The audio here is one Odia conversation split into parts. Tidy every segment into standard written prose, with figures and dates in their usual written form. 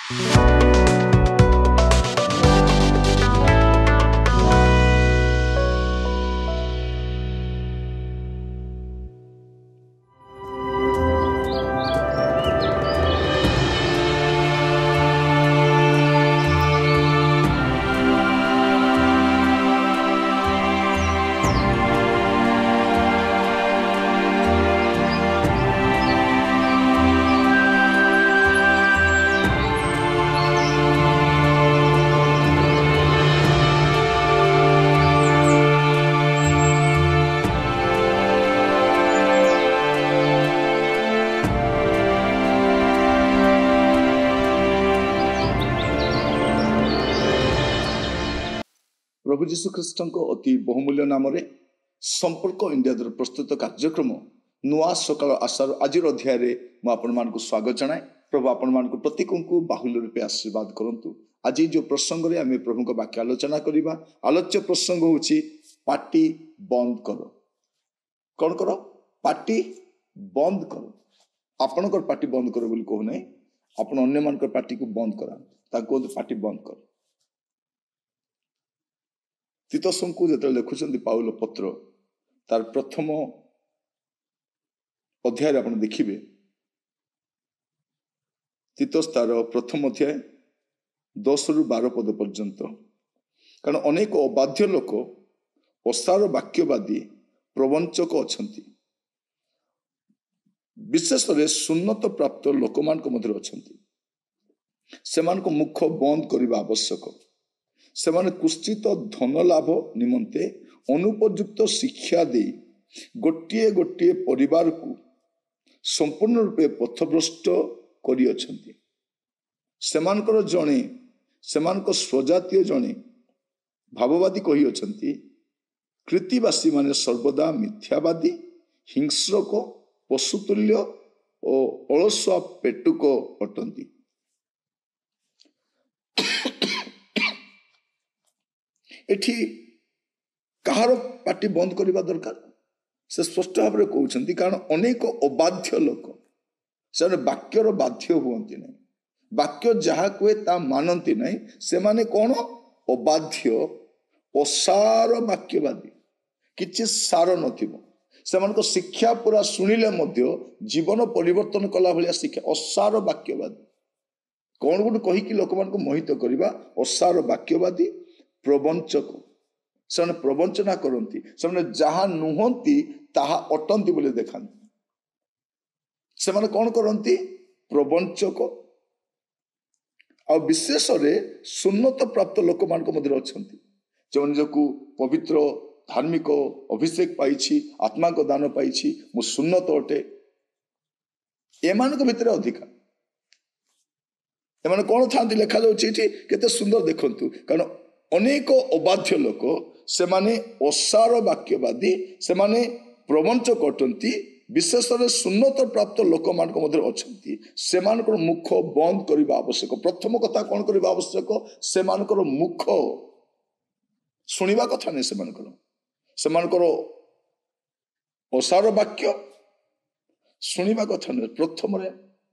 प्रभु जीशु ख्रीष्ट अति बहुमूल्य नाम संपर्क इंडिया द्वारा प्रस्तुत कार्यक्रम नुआ सकाल आशार आज अध्याय मुझे स्वागत जनाए। प्रभु आपण मान प्रत्येक को बाहुल्य रूपे आशीर्वाद करंतु। आज जो प्रसंग रे आम प्रभु वाक्य आलोचना करवा। आलोच्य प्रसंग होची पार्टी बंद कर। कौन कर? पार्टी बंद कर। आपणकर पार्टी बंद कर बोली कहू ना, आपण अन्य मान पार्टी को बंद करा पार्टी बंद कर। तीतस को जो लिखुं पाउल पत्र तार प्रथम अध्याय आप देखिए। तीतस तार प्रथम अध्याय 10 ରୁ 12 पद पर्यंत। कारण अनेक अबाध्य लोक असार वाक्यवादी प्रवंचक अच्छी, विशेष सुन्नत प्राप्त लोक मध्य अच्छी। से मुख बंद करने आवश्यक। सेमाने कुश्चित धन लाभ निमंते अनुपयुक्त शिक्षा दे गोटे गोटे परिवार को संपूर्ण रूपे पथभ्रष्ट करी अछंती। सेमानकर जणे सेमानक स्वजातीय जणे भाववादी कही अछंती, कृतिवासी माने सर्वदा मिथ्यावादी, हिंस्रक, पशुतुल्य और अलसुआ पेटुक अटंती। एठी कहार पार्टी बंद करने दरकार से स्पष्ट भाव में कहते। कारण अनेक अबाध्य लोक से वाक्यर बाध्य हुअंती नहीं, वाक्य जहाँ कहे ता मानती नहीं। से माने कौन? अबाध्य असार वाक्यवादी, किछि सार नथिबो। से शिक्षा पूरा शुणिले मध्य जीवन परिवर्तन कला भलिया शिक्षा। असार वाक्यवादी कौन गोटे कहीकि लोक मान मोहित करवा। असार वाक्यवादी प्रवंचक से प्रवंचना करती। से जहाँ नुहंती ताहा अटंती बोले देखाती। से कौन करती? प्रवंचक। आ विशेष सुन्नत प्राप्त लोक मध्य अच्छा जो निजक पवित्र धार्मिक अभिषेक पाई, आत्मा को दान पाई, मु सुन्नत अटे। एमान भितर अधिका एमान कौन था लिखा जाए केते सुंदर देखंतु। कारण अनेक अबाध्य लोक से माने असार वाक्यवादी, से माने प्रवंचक अटंती। विशेष सुन्नत प्राप्त लोक मध्य अच्छा से मुख बंद करने आवश्यक। प्रथम कथा कौन करने आवश्यक? से मुख शुणा कथा नहीं। से असार वाक्य शुणा कथा नहीं। प्रथम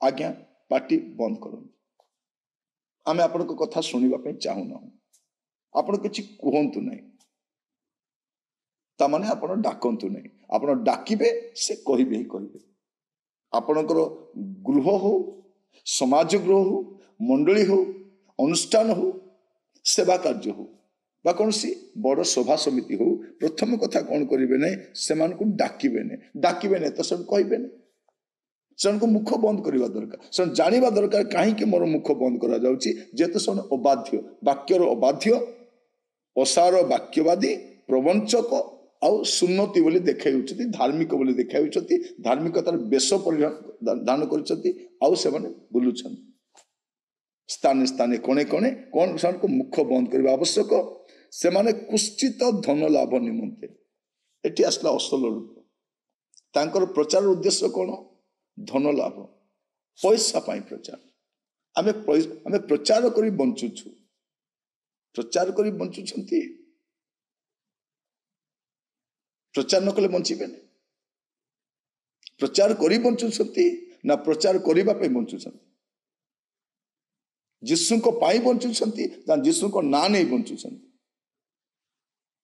आज्ञा पार्टी बंद कर। आम आपण कथा शुणा चाहूना, आपण किछि कहतु नहीं, तामाने आपण डाकंतु नहीं। आपण डाकिबे से कहिबे ही कहिबे। आपणकर गृह हो, समाज गृह हो, मंडली हो, अनुष्ठान हो, सेवा कार्य हो, बा कौन सी बड़ सभा समिति हो, प्रथम कथा कौन करिवे नहीं? से डाकिबे नहीं तो सब कहिबे नहीं। से मुख बंद करवा दरकार। से जानिबा दरकार कहीं मोर मुख बंद करा जाउची। जेते से अबाध्य वाक्यर अबाध्य असार वाक्यवादी प्रवंचक आउ सुन्नति बोली देखाई, धार्मिक बोली देखाई, धार्मिकतार बेश परिधान कर बुलुछन स्थाने स्थाने कोणे कोणे। कौन से मुख बंद करने आवश्यक? से माने कुश्चित धन लाभ निमंते। एटी आसला असल रूप। तांकर प्रचार उद्देश्य कौन? धन लाभ, पैसा पाई प्रचार। आमे प्रचार करी बंचुछु, प्रचार करी बंचुछंती। प्रचार न कले बंचिबे नहीं। प्रचार करी बंचुछंती ना प्रचार करिबा पे बंचुछंती? ଯୀଶୁଙ୍କ ପାଇଁ ବଞ୍ଚୁଛନ୍ତି ନା ଯୀଶୁଙ୍କ ନାଁ ନେଇ ବଞ୍ଚୁଛନ୍ତି?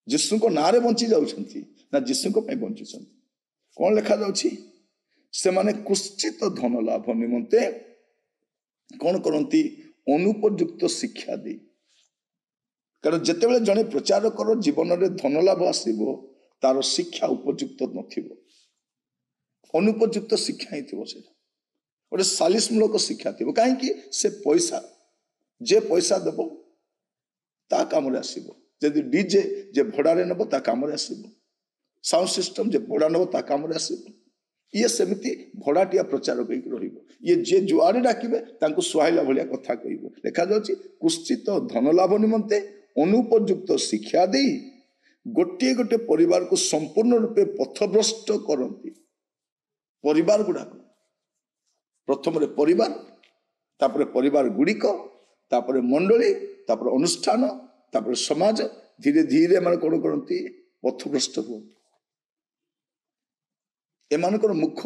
ଯୀଶୁଙ୍କ ନାଁରେ ବଞ୍ଚି ଯାଉଛନ୍ତି ନା ଯୀଶୁଙ୍କ ପାଇଁ ବଞ୍ଚୁଛନ୍ତି? କଣ ଲେଖାଯାଉଛି? ସେମାନେ କୁଶ୍ଚିତ ଧନ ଲାଭ ନିମନ୍ତେ କଣ କରନ୍ତି? ଅନୁପଯୁକ୍ତ ଶିକ୍ଷା ଦେଇ। କାରଣ ଯେତେବେଳେ ଜଣେ ପ୍ରଚାରକର ଜୀବନରେ ଧନ ଲାଭ ଆସିବ, ତାର ଶିକ୍ଷା ଉପଯୁକ୍ତ ନଥିବ, ଅନୁପଯୁକ୍ତ ଶିକ୍ଷା ହିଁ ଥିବ। ସେଇଟା ଗୋଟେ ସାଲିସ ମୂଳକ ଶିକ୍ଷା ଥିବ। କାହିଁକି? ସେ ପଇସା, ଯେ ପଇସା ଦେବ ତା କାମରେ ଆସିବ। ଯଦି ଡିଜେ ଯେ ଭଡ଼ାରେ ନେବ ତା କାମରେ ଆସିବ, ସାଉଣ୍ଡ ସିଷ୍ଟମ ଯେ ଭଡ଼ା ନେବ ତା କାମରେ ଆସିବ। ଇଏ ସେମିତି ଭଡ଼ାଟିଆ ପ୍ରଚାରକ ହେଇକି ରହିବ। ଇଏ ଯିଏ ଯୁଆଡ଼େ ଡାକିବେ ତାଙ୍କୁ ସୁହାଇଲା ଭଳିଆ କଥା କହିବ। ଲେଖାଯାଉଛି କୁଶ୍ଚିତ ଧନ ଲାଭ ନିମନ୍ତେ ଅନୁପଯୁକ୍ତ ଶିକ୍ଷା ଦେଇ ଗୋଟିଏ ଗୋଟିଏ ପରିବାରକୁ ସମ୍ପୂର୍ଣ୍ଣ ରୂପେ ପଥଭ୍ରଷ୍ଟ କରନ୍ତି। ପରିବାର ଗୁଡ଼ାକ, ପ୍ରଥମରେ ପରିବାର, ତାପରେ ପରିବାର ଗୁଡ଼ିକ, ତାପରେ ମଣ୍ଡଳୀ, ତାପରେ ଅନୁଷ୍ଠାନ, ତାପରେ ସମାଜ, ଧୀରେ ଧୀରେ ଏମାନେ କଣ କରନ୍ତି? ପଥଭ୍ରଷ୍ଟ ହୁଅନ୍ତି। ଏମାନଙ୍କର ମୁଖ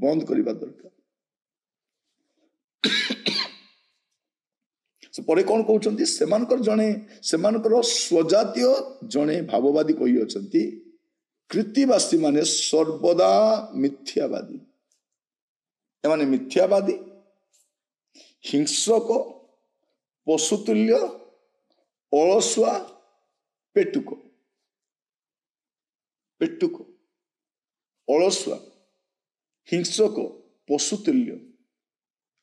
ବନ୍ଦ କରିବା ଦରକାର। ପରେ କଣ କହୁଛନ୍ତି? ସେମାନଙ୍କର ସ୍ୱଜାତୀୟ ଜଣେ ଭାବବାଦୀ କହିଅଛନ୍ତି, କୃତିବାସୀ ମାନେ ସର୍ବଦା ମିଥ୍ୟାବାଦୀ। ଏମାନେ ମିଥ୍ୟାବାଦୀ, ହିଂସ୍ରକ, ପଶୁତୁଲ୍ୟ, ଅଳସୁଆ, ପେଟୁକ, ଅଳସୁଆ, ହିଂସ୍ରକ, ପଶୁତୁଲ୍ୟ।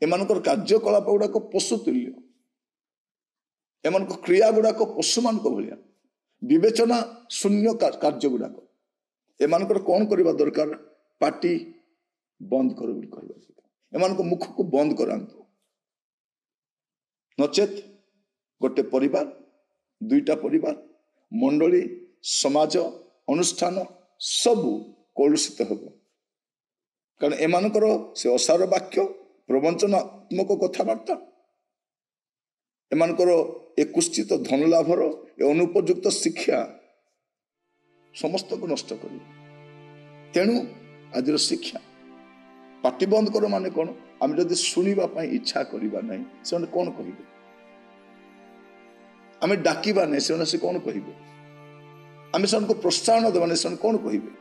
ଏମାନଙ୍କର କାର୍ଯ୍ୟକଳାପ ଗୁଡାକ ପଶୁତୁଲ୍ୟ। ଏମାନଙ୍କ କ୍ରିୟା ଗୁଡାକ ପଶୁମାନଙ୍କ ଭଳିଆ, ବିବେଚନା ଶୂନ୍ୟ କାର୍ଯ୍ୟ ଗୁଡାକ। ଏମାନଙ୍କର କଣ କରିବା ଦରକାର? ପାଟି ବନ୍ଦ କର ବୋଲି କହିବା ଦରକାର। ଏମାନଙ୍କ ମୁଖକୁ ବନ୍ଦ କରାନ୍ତୁ। ନଚେତ୍ ଗୋଟେ ପରିବାର, ଦୁଇଟା ପରିବାର, ମଣ୍ଡଳୀ, ସମାଜ, ଅନୁଷ୍ଠାନ ସବୁ କଳୁଷିତ ହେବ। କାରଣ ଏମାନଙ୍କର ସେ ଅସାର ବାକ୍ୟ, ପ୍ରବଞ୍ଚନାତ୍ମକ କଥାବାର୍ତ୍ତା, ଏମାନଙ୍କର ଏ କୁଶ୍ଚିତ ଧନ ଲାଭର ଏ ଅନୁପଯୁକ୍ତ ଶିକ୍ଷା ସମସ୍ତଙ୍କୁ ନଷ୍ଟ କରିବ। ତେଣୁ ଆଜିର ଶିକ୍ଷା, ପାଟି ବନ୍ଦ କର ମାନେ କଣ? ଆମେ ଯଦି ଶୁଣିବା ପାଇଁ ଇଚ୍ଛା କରିବା ନାହିଁ, ସେମାନେ କଣ କହିବେ? ଆମେ ଡାକିବା ନାହିଁ, ସେମାନେ ସେ କଣ କହିବେ? ଆମେ ସେମାନଙ୍କୁ ପ୍ରୋତ୍ସାହନ ଦେବା ନାହିଁ, ସେମାନେ କଣ କହିବେ?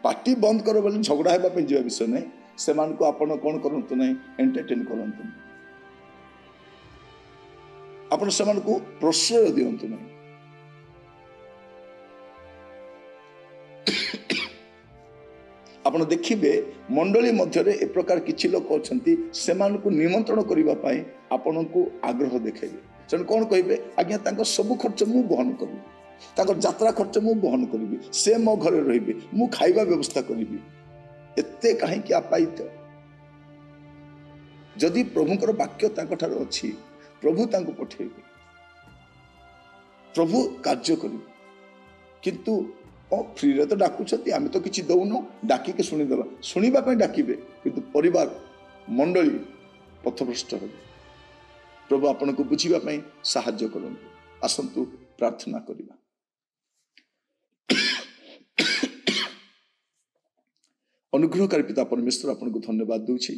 ପାଟି ବନ୍ଦ କର ବୋଲି ଝଗଡ଼ା ହେବା ପାଇଁ ଯିବା ବିଷୟ ନାହିଁ। ସେମାନଙ୍କୁ ଆପଣ କଣ କରନ୍ତୁ ନାହିଁ? ଏଣ୍ଟରଟେନ କରନ୍ତୁ ନାହିଁ। ଆପଣ ସେମାନଙ୍କୁ ପ୍ରଶ୍ରୟ ଦିଅନ୍ତୁ ନାହିଁ। ଆପଣ ଦେଖିବେ ମଣ୍ଡଳୀ ମଧ୍ୟରେ ଏ ପ୍ରକାର କିଛି ଲୋକ ଅଛନ୍ତି, ସେମାନଙ୍କୁ ନିମନ୍ତ୍ରଣ କରିବା ପାଇଁ ଆପଣଙ୍କୁ ଆଗ୍ରହ ଦେଖାଇବେ। ସେମାନେ କଣ କହିବେ? ଆଜ୍ଞା ତାଙ୍କ ସବୁ ଖର୍ଚ୍ଚ ମୁଁ ବହନ କରିବି, ତାଙ୍କର ଯାତ୍ରା ଖର୍ଚ୍ଚ ମୁଁ ବହନ କରିବି, ସେ ମୋ ଘରେ ରହିବେ, ମୁଁ ଖାଇବା ବ୍ୟବସ୍ଥା କରିବି। ଏତେ କାହିଁକି ଆପାୟିତ? ଯଦି ପ୍ରଭୁଙ୍କର ବାକ୍ୟ ତାଙ୍କ ଠାରୁ ଅଛି, ପ୍ରଭୁ ତାଙ୍କୁ ପଠେଇବେ, ପ୍ରଭୁ କାର୍ଯ୍ୟ କରିବେ। କିନ୍ତୁ ଫ୍ରିରେ ତ ଡାକୁଛନ୍ତି, ଆମେ ତ କିଛି ଦଉନୁ, ଡାକିକି ଶୁଣିଦେବା। ଶୁଣିବା ପାଇଁ ଡାକିବେ, କିନ୍ତୁ ପରିବାର, ମଣ୍ଡଳୀ ପଥଭ୍ରଷ୍ଟ ହେବେ। ପ୍ରଭୁ ଆପଣଙ୍କୁ ବୁଝିବା ପାଇଁ ସାହାଯ୍ୟ କରନ୍ତୁ। ଆସନ୍ତୁ ପ୍ରାର୍ଥନା କରିବା। ଅନୁଗ୍ରହକାରୀ ପିତା ପରମେଶ୍ୱର, ଆପଣଙ୍କୁ ଧନ୍ୟବାଦ ଦେଉଛି।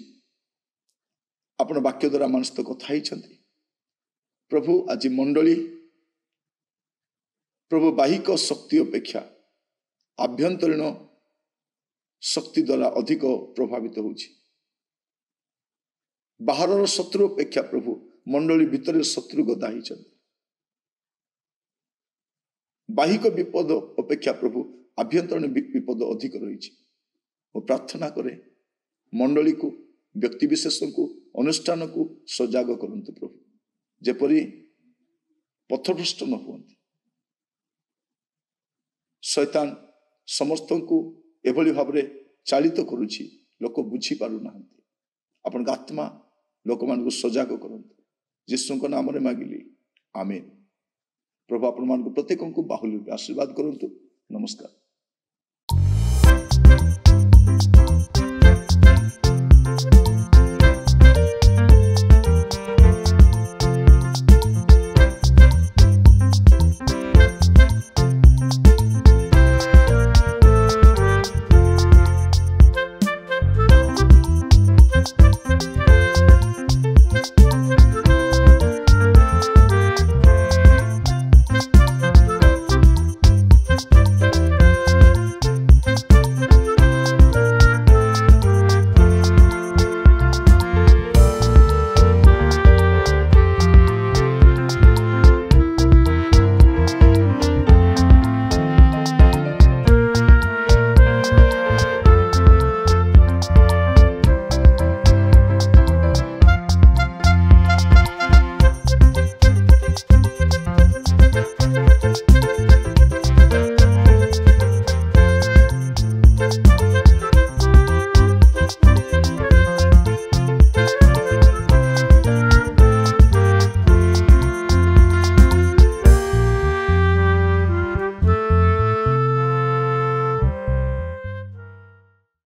ଆପଣ ବାକ୍ୟ ଦ୍ୱାରା ଆମ ସହିତ କଥା ହେଇଛନ୍ତି। ପ୍ରଭୁ ଆଜି ମଣ୍ଡଳୀ ପ୍ରଭୁ ବାହିକ ଶକ୍ତି ଅପେକ୍ଷା ଆଭ୍ୟନ୍ତରୀଣ ଶକ୍ତି ଦ୍ୱାରା ଅଧିକ ପ୍ରଭାବିତ ହେଉଛି। ବାହାରର ଶତ୍ରୁ ଅପେକ୍ଷା ପ୍ରଭୁ ମଣ୍ଡଳୀ ଭିତରେ ଶତ୍ରୁ ଗଦା ହେଇଛନ୍ତି। ବାହିକ ବିପଦ ଅପେକ୍ଷା ପ୍ରଭୁ ଆଭ୍ୟନ୍ତରୀଣ ବିପଦ ଅଧିକ ରହିଛି। ମୁଁ ପ୍ରାର୍ଥନା କରେ ମଣ୍ଡଳୀକୁ, ବ୍ୟକ୍ତିବିଶେଷଙ୍କୁ, ଅନୁଷ୍ଠାନକୁ ସଜାଗ କରନ୍ତୁ ପ୍ରଭୁ, ଯେପରି ପଥଭ୍ରଷ୍ଟ ନ ହୁଅନ୍ତି। ଶୈତାନ ସମସ୍ତଙ୍କୁ ଏଭଳି ଭାବରେ ଚାଳିତ କରୁଛି, ଲୋକ ବୁଝିପାରୁନାହାନ୍ତି। ଆପଣଙ୍କ ଆତ୍ମା ଲୋକମାନଙ୍କୁ ସଜାଗ କରନ୍ତୁ। ଯୀଶୁଙ୍କ ନାମରେ ମାଗିଲି, ଆମେନ୍। ପ୍ରଭୁ ଆପଣମାନଙ୍କୁ ପ୍ରତ୍ୟେକଙ୍କୁ ବାହୁଲ୍ୟ ଆଶୀର୍ବାଦ କରନ୍ତୁ। ନମସ୍କାର।